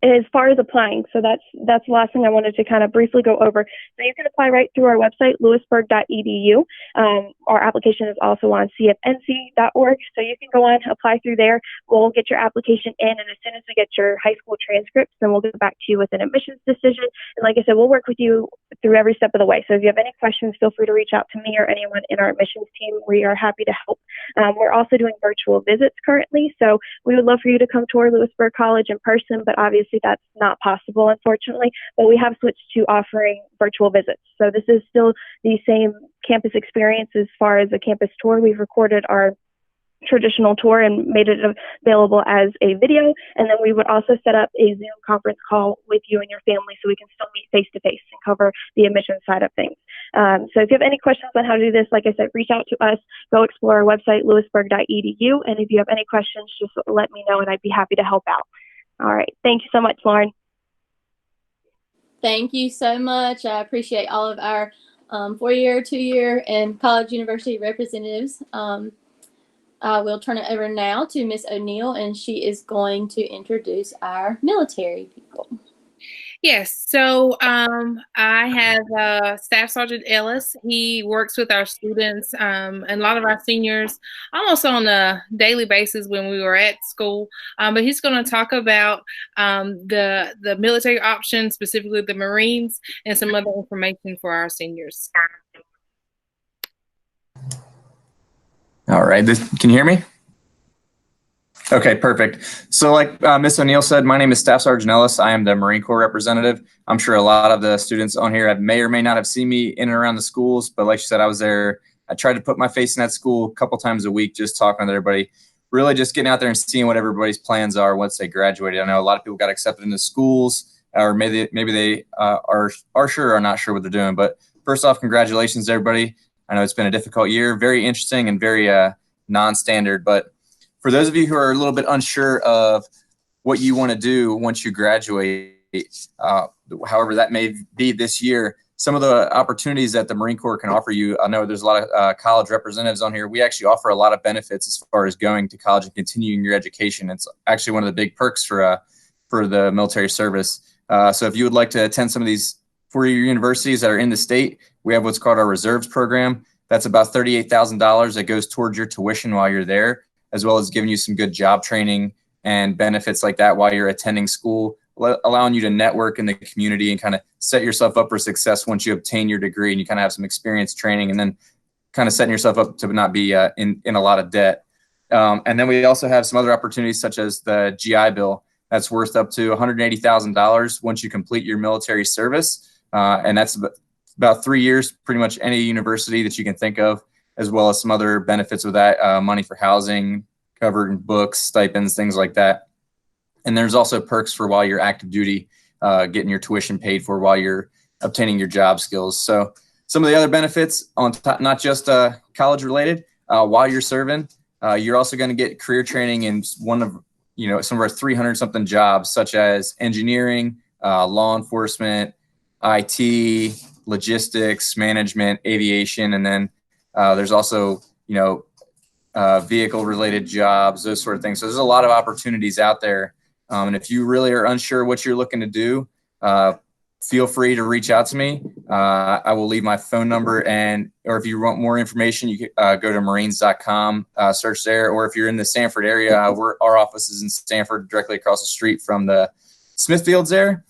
as far as applying. So that's the last thing I wanted to kind of briefly go over. So you can apply right through our website, lewisburg.edu. Our application is also on cfnc.org. So you can go on, apply through there. We'll get your application in, and as soon as we get your high school transcripts, then we'll get back to you with an admissions decision. And like I said, we'll work with you through every step of the way. So if you have any questions, feel free to reach out to me or anyone in our admissions team. We are happy to help. We're also doing virtual visits currently. So we would love for you to come tour Lewisburg College in person, but obviously that's not possible, unfortunately, but we have switched to offering virtual visits. So this is still the same campus experience as far as a campus tour. We've recorded our traditional tour and made it available as a video, and then we would also set up a Zoom conference call with you and your family so we can still meet face to face and cover the admissions side of things. So if you have any questions on how to do this, like I said, reach out to us, go explore our website, lewisburg.edu, and if you have any questions, just let me know and I'd be happy to help out. All right. Thank you so much, Lauren. Thank you so much. I appreciate all of our 4-year, 2-year, and college university representatives. I will turn it over now to Miss O'Neill, and she is going to introduce our military people. Yes, so I have Staff Sergeant Ellis. He works with our students and a lot of our seniors almost on a daily basis when we were at school. But he's going to talk about the military options, specifically the Marines, and some other information for our seniors. All right, can you hear me? Okay, perfect. So like Ms. O'Neill said, my name is Staff Sergeant Ellis. I am the Marine Corps representative. I'm sure a lot of the students on here may or may not have seen me in and around the schools, but like you said, I was there. I tried to put my face in that school a couple times a week, just talking with everybody, really just getting out there and seeing what everybody's plans are once they graduated. I know a lot of people got accepted into schools, or maybe they are sure or not sure what they're doing. But first off, congratulations to everybody. I know it's been a difficult year, very interesting and very non-standard, but for those of you who are a little bit unsure of what you want to do once you graduate, however that may be this year, some of the opportunities that the Marine Corps can offer you, I know there's a lot of college representatives on here. We actually offer a lot of benefits as far as going to college and continuing your education. It's actually one of the big perks for the military service. So if you would like to attend some of these four-year universities that are in the state, we have what's called our reserves program. That's about $38,000 that goes towards your tuition while you're there, as well as giving you some good job training and benefits like that while you're attending school, allowing you to network in the community and kind of set yourself up for success once you obtain your degree and you kind of have some experience training, and then kind of setting yourself up to not be in a lot of debt. And then we also have some other opportunities such as the GI Bill. That's worth up to $180,000 once you complete your military service. And that's about 3 years, pretty much any university that you can think of, as well as some other benefits with that, money for housing, covered books, stipends, things like that. And there's also perks for while you're active duty, getting your tuition paid for while you're obtaining your job skills. So some of the other benefits on top, not just college related, while you're serving, you're also going to get career training in one of, some of our 300 something jobs, such as engineering, law enforcement, IT, logistics, management, aviation, and then there's also, vehicle related jobs, those sort of things. So there's a lot of opportunities out there. And if you really are unsure what you're looking to do, feel free to reach out to me. I will leave my phone number, or if you want more information, you can go to marines.com, search there. Or if you're in the Sanford area, our office is in Sanford, directly across the street from the Smithfields there.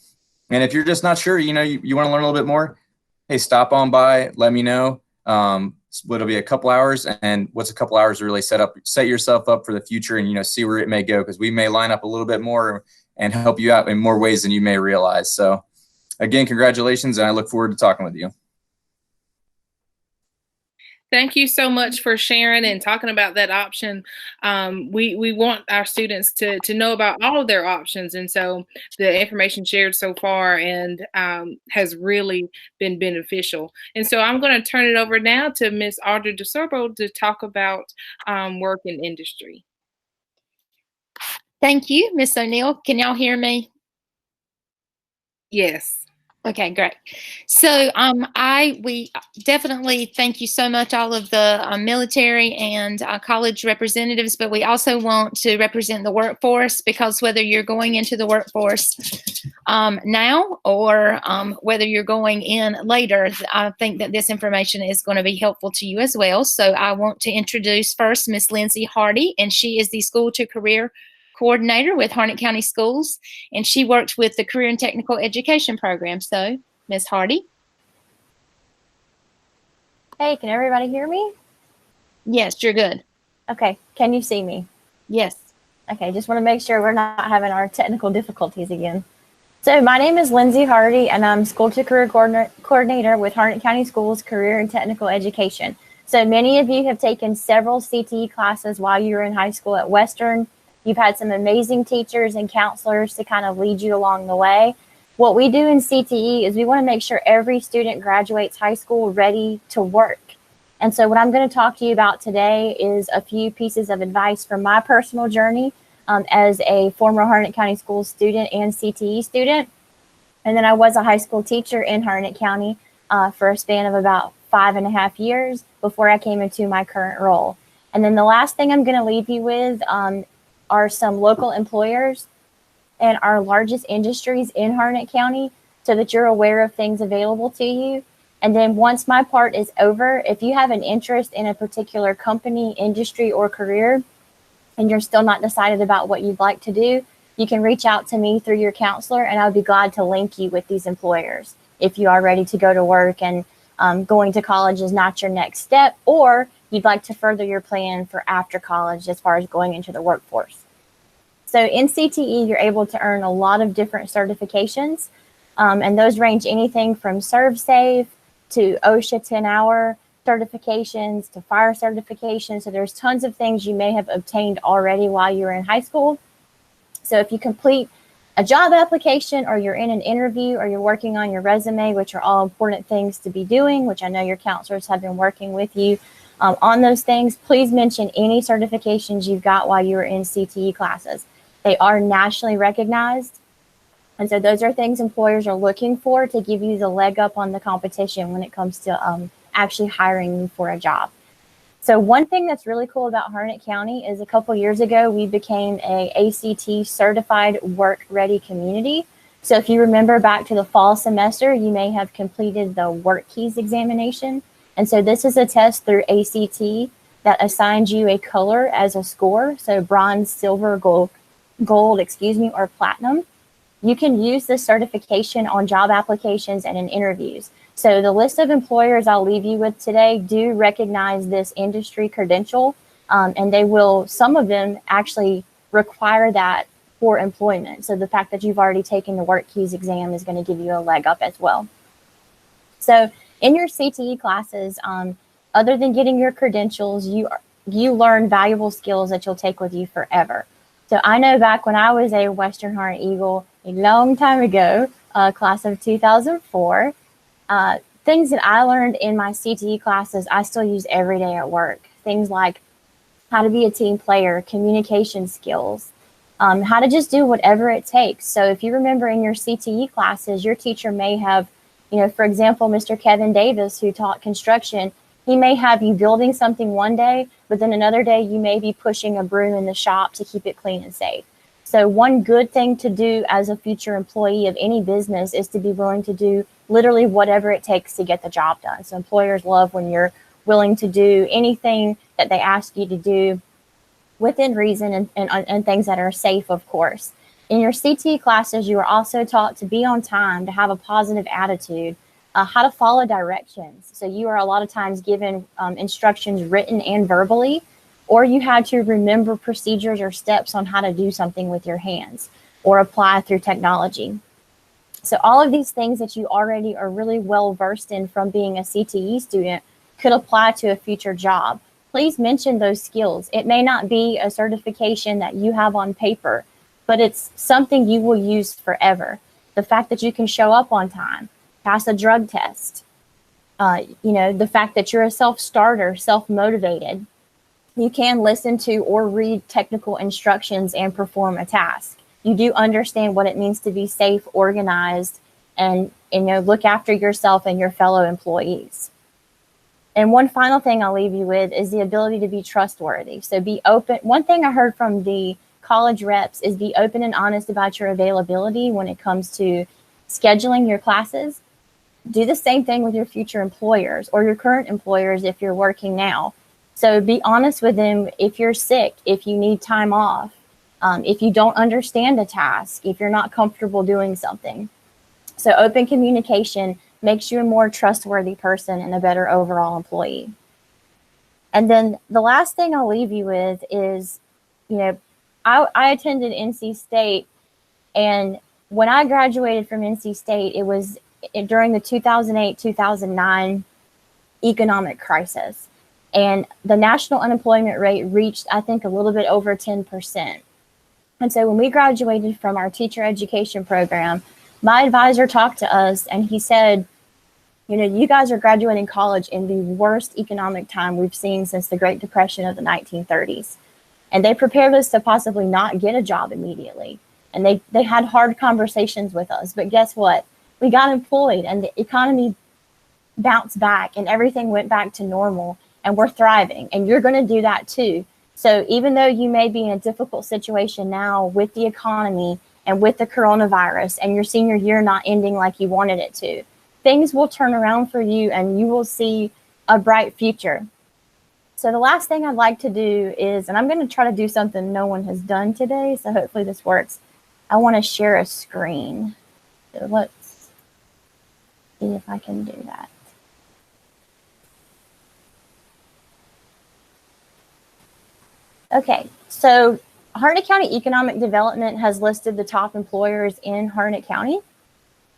And if you're just not sure, you want to learn a little bit more, hey, stop on by, let me know. It'll be a couple hours, and what's a couple hours to really set yourself up for the future and, see where it may go, because we may line up a little bit more and help you out in more ways than you may realize. So again, congratulations, and I look forward to talking with you. Thank you so much for sharing and talking about that option. We want our students to know about all of their options, and so the information shared so far and has really been beneficial. And so I'm going to turn it over now to Ms. Audrey DeSorbo to talk about work in industry. Thank you, Ms. O'Neill. Can y'all hear me? Yes. Okay, great. So we definitely thank you so much, all of the military and college representatives, but we also want to represent the workforce, because whether you're going into the workforce now or whether you're going in later, I think that this information is going to be helpful to you as well. So I want to introduce first Miss Lindsay Hardy, and she is the School to Career Coordinator with Harnett County Schools, and she worked with the Career and Technical Education program. So, Ms. Hardy. Hey, can everybody hear me? Yes, you're good. Okay, can you see me? Yes. Okay, just want to make sure we're not having our technical difficulties again. So my name is Lindsay Hardy, and I'm School to Career Coordinator with Harnett County Schools Career and Technical Education. So many of you have taken several CTE classes while you were in high school at Western. You've had some amazing teachers and counselors to kind of lead you along the way. What we do in CTE is we want to make sure every student graduates high school ready to work. And so what I'm going to talk to you about today is a few pieces of advice from my personal journey as a former Harnett County Schools student and CTE student. And then I was a high school teacher in Harnett County for a span of about 5.5 years before I came into my current role. And then the last thing I'm going to leave you with are some local employers and our largest industries in Harnett County, so that you're aware of things available to you. And then once my part is over, if you have an interest in a particular company, industry, or career, and you're still not decided about what you'd like to do, you can reach out to me through your counselor, and I'll be glad to link you with these employers if you are ready to go to work and going to college is not your next step, or you'd like to further your plan for after college as far as going into the workforce. So in CTE, you're able to earn a lot of different certifications, and those range anything from ServSafe to OSHA 10-hour certifications to fire certifications. So there's tons of things you may have obtained already while you were in high school. So if you complete a job application, or you're in an interview, or you're working on your resume, which are all important things to be doing, which I know your counselors have been working with you on those things, please mention any certifications you've got while you were in CTE classes. They are nationally recognized. And so those are things employers are looking for to give you the leg up on the competition when it comes to actually hiring you for a job. So one thing that's really cool about Harnett County is a couple years ago, we became a ACT certified work ready community. So if you remember back to the fall semester, you may have completed the Work Keys examination. And so this is a test through ACT that assigns you a color as a score. So bronze, silver, gold, or platinum. You can use this certification on job applications and in interviews. So the list of employers I'll leave you with today do recognize this industry credential, and they will, some of them actually require that for employment. So the fact that you've already taken the Work Keys exam is going to give you a leg up as well. So in your CTE classes, other than getting your credentials, you learn valuable skills that you'll take with you forever. So I know back when I was a Western Harnett Eagle a long time ago, class of 2004, things that I learned in my CTE classes, I still use every day at work. Things like how to be a team player, communication skills, how to just do whatever it takes. So if you remember in your CTE classes, your teacher may have, for example, Mr. Kevin Davis, who taught construction, he may have you building something one day, but then another day you may be pushing a broom in the shop to keep it clean and safe. So one good thing to do as a future employee of any business is to be willing to do literally whatever it takes to get the job done. So employers love when you're willing to do anything that they ask you to do within reason and things that are safe, of course. In your CTE classes, you are also taught to be on time, to have a positive attitude, how to follow directions. So you are a lot of times given instructions written and verbally, or you had to remember procedures or steps on how to do something with your hands or apply through technology. So all of these things that you already are really well versed in from being a CTE student could apply to a future job. Please mention those skills. It may not be a certification that you have on paper, but it's something you will use forever. The fact that you can show up on time, pass a drug test, the fact that you're a self-starter, self-motivated, you can listen to or read technical instructions and perform a task. You do understand what it means to be safe, organized, and look after yourself and your fellow employees. And one final thing I'll leave you with is the ability to be trustworthy. So be open. One thing I heard from the college reps is be open and honest about your availability when it comes to scheduling your classes. Do the same thing with your future employers or your current employers if you're working now. So be honest with them if you're sick, if you need time off, if you don't understand a task, if you're not comfortable doing something. So open communication makes you a more trustworthy person and a better overall employee. And then the last thing I'll leave you with is, I attended NC State, and when I graduated from NC State, it was during the 2008-2009 economic crisis. And the national unemployment rate reached, I think, a little bit over 10%. And so when we graduated from our teacher education program, my advisor talked to us and he said, you guys are graduating college in the worst economic time we've seen since the Great Depression of the 1930s. And they prepared us to possibly not get a job immediately. And they had hard conversations with us. But guess what? We got employed and the economy bounced back and everything went back to normal and we're thriving. And you're going to do that too. So even though you may be in a difficult situation now with the economy and with the coronavirus and your senior year not ending like you wanted it to, things will turn around for you and you will see a bright future. So the last thing I'd like to do is, and I'm going to try to do something no one has done today, so hopefully this works. I want to share a screen. So let's see if I can do that. Okay, so Harnett County Economic Development has listed the top employers in Harnett County.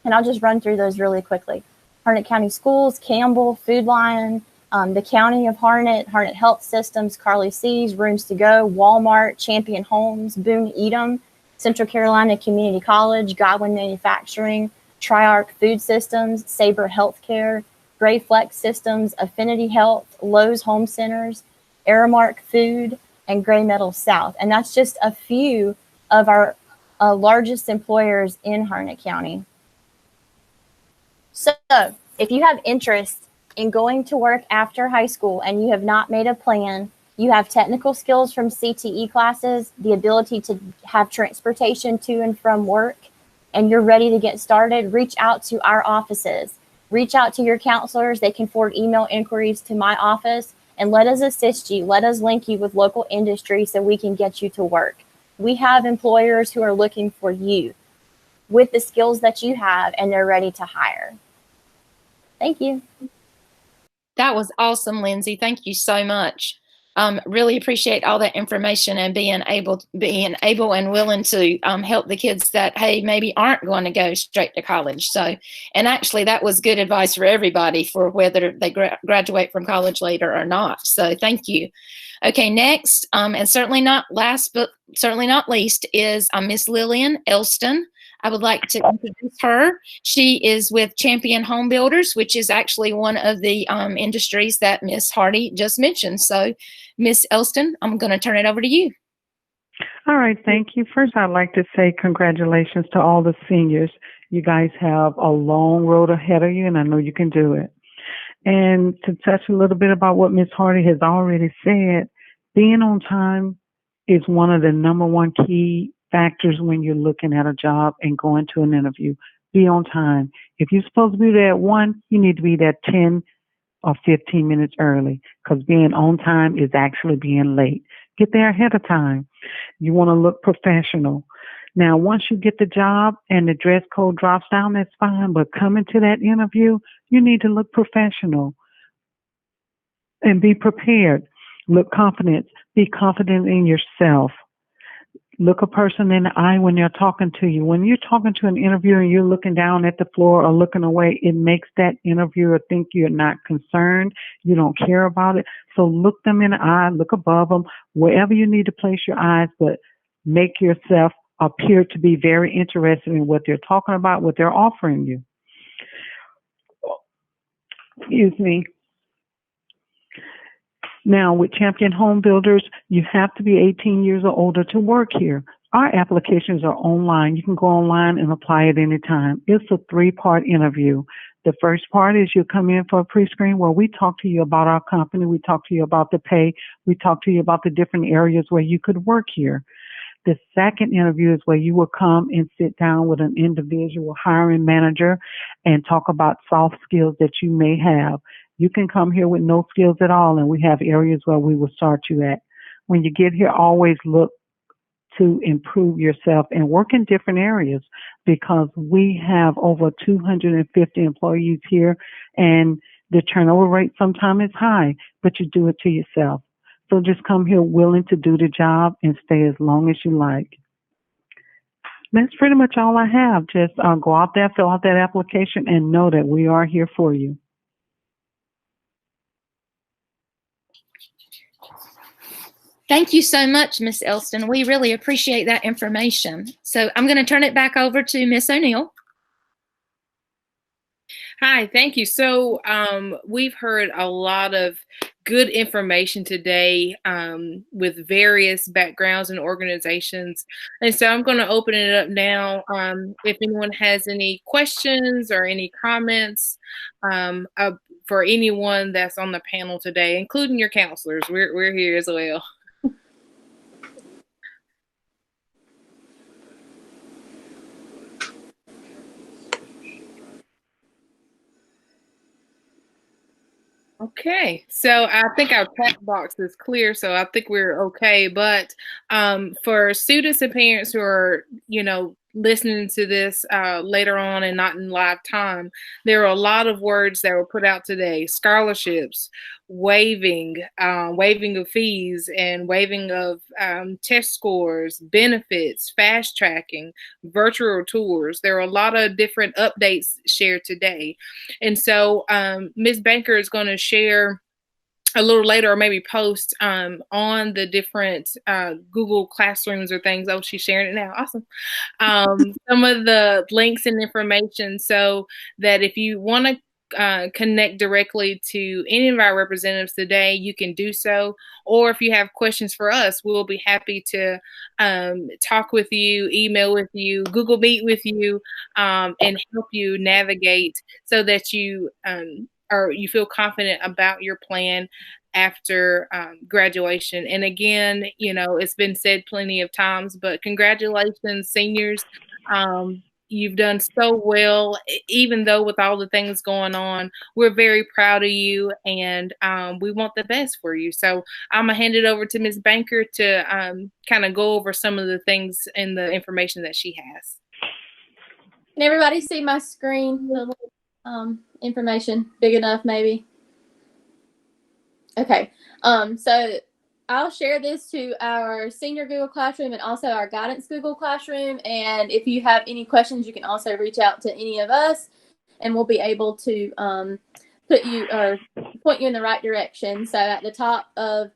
And I'll just run through those really quickly. Harnett County Schools, Campbell, Food Lion, the County of Harnett, Harnett Health Systems, Carly C's, Rooms to Go, Walmart, Champion Homes, Boone Edom, Central Carolina Community College, Godwin Manufacturing, Triarch Food Systems, Sabre Healthcare, Gray Flex Systems, Affinity Health, Lowe's Home Centers, Aramark Food, and Gray Metal South. And that's just a few of our largest employers in Harnett County. So if you have interest in going to work after high school and you have not made a plan, you have technical skills from CTE classes, the ability to have transportation to and from work, and you're ready to get started, reach out to our offices. Reach out to your counselors. They can forward email inquiries to my office and let us assist you. Let us link you with local industry so we can get you to work. We have employers who are looking for you with the skills that you have, and they're ready to hire. Thank you. That was awesome, Lindsay. Thank you so much. Really appreciate all that information and being able and willing to help the kids that, hey, maybe aren't going to go straight to college. So, and actually that was good advice for everybody for whether they graduate from college later or not. So thank you. Okay, next, and certainly not last, but certainly not least, is Miss Lillian Elston. I would like to introduce her. She is with Champion Home Builders, which is actually one of the industries that Miss Hardy just mentioned. So, Miss Elston, I'm going to turn it over to you. All right, thank you. First, I'd like to say congratulations to all the seniors. You guys have a long road ahead of you, and I know you can do it. And to touch a little bit about what Miss Hardy has already said, being on time is one of the number one key factors when you're looking at a job and going to an interview. Be on time. If you're supposed to be there at 1, you need to be there 10 or 15 minutes early, because being on time is actually being late. Get there ahead of time. You want to look professional. Now, once you get the job and the dress code drops down, that's fine. But coming to that interview, you need to look professional and be prepared. Look confident. Be confident in yourself. Look a person in the eye when they're talking to you. When you're talking to an interviewer and you're looking down at the floor or looking away, it makes that interviewer think you're not concerned, you don't care about it. So look them in the eye, look above them, wherever you need to place your eyes, but make yourself appear to be very interested in what they're talking about, what they're offering you. Excuse me. Now, with Champion Home Builders, you have to be 18 years or older to work here. Our applications are online. You can go online and apply at any time. It's a 3-part interview. The first part is you come in for a pre-screen where we talk to you about our company. We talk to you about the pay. We talk to you about the different areas where you could work here. The second interview is where you will come and sit down with an individual hiring manager and talk about soft skills that you may have. You can come here with no skills at all, and we have areas where we will start you at. When you get here, always look to improve yourself and work in different areas, because we have over 250 employees here, and the turnover rate sometimes is high, but you do it to yourself. So just come here willing to do the job and stay as long as you like. That's pretty much all I have. Just go out there, fill out that application, and know that we are here for you. Thank you so much, Miss Elston. We really appreciate that information. So I'm going to turn it back over to Miss O'Neill. Hi, thank you. So we've heard a lot of good information today with various backgrounds and organizations. And so I'm going to open it up now. If anyone has any questions or any comments for anyone that's on the panel today, including your counselors, we're here as well. Okay, so I think our chat box is clear, so I think we're okay. But for students and parents who are, listening to this later on and not in live time, there are a lot of words that were put out today: scholarships, waiving of fees, and waiving of test scores, benefits, fast tracking, virtual tours. There are a lot of different updates shared today. And so Ms. Banker is going to share a little later, or maybe post on the different Google Classrooms or things. Oh, she's sharing it now. Awesome. Some of the links and information, so that if you want to connect directly to any of our representatives today, you can do so. Or if you have questions for us, we'll be happy to talk with you, email with you, Google Meet with you, and help you navigate so that you feel confident about your plan after graduation. And again, it's been said plenty of times, but congratulations, seniors. You've done so well, even though with all the things going on. We're very proud of you, and we want the best for you. So I'm going to hand it over to Ms. Banker to kind of go over some of the things and the information that she has. Can everybody see my screen? The information big enough, maybe? Okay. So I'll share this to our senior Google Classroom and also our guidance Google Classroom. And if you have any questions, you can also reach out to any of us, and we'll be able to point you in the right direction. So at the top of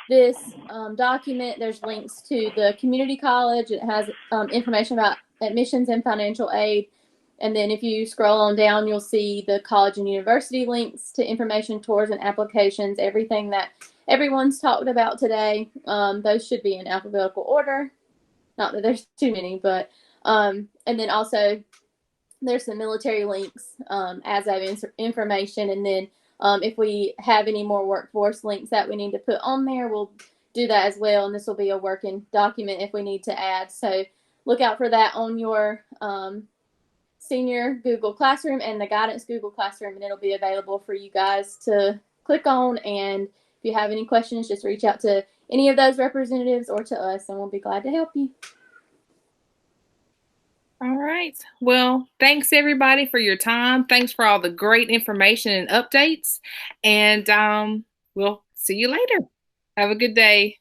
this document, there's links to the community college. It has information about admissions and financial aid. And then if you scroll on down, you'll see the college and university links to information, tours, and applications, everything that everyone's talked about today. Those should be in alphabetical order. Not that there's too many, but and then also there's some military links as of information. And then if we have any more workforce links that we need to put on there, we'll do that as well. And this will be a working document if we need to add. So look out for that on your senior Google Classroom and the guidance Google Classroom, and it'll be available for you guys to click on. And if you have any questions, just reach out to any of those representatives or to us, and we'll be glad to help you. All right. Well, thanks everybody for your time. Thanks for all the great information and updates. And we'll see you later. Have a good day.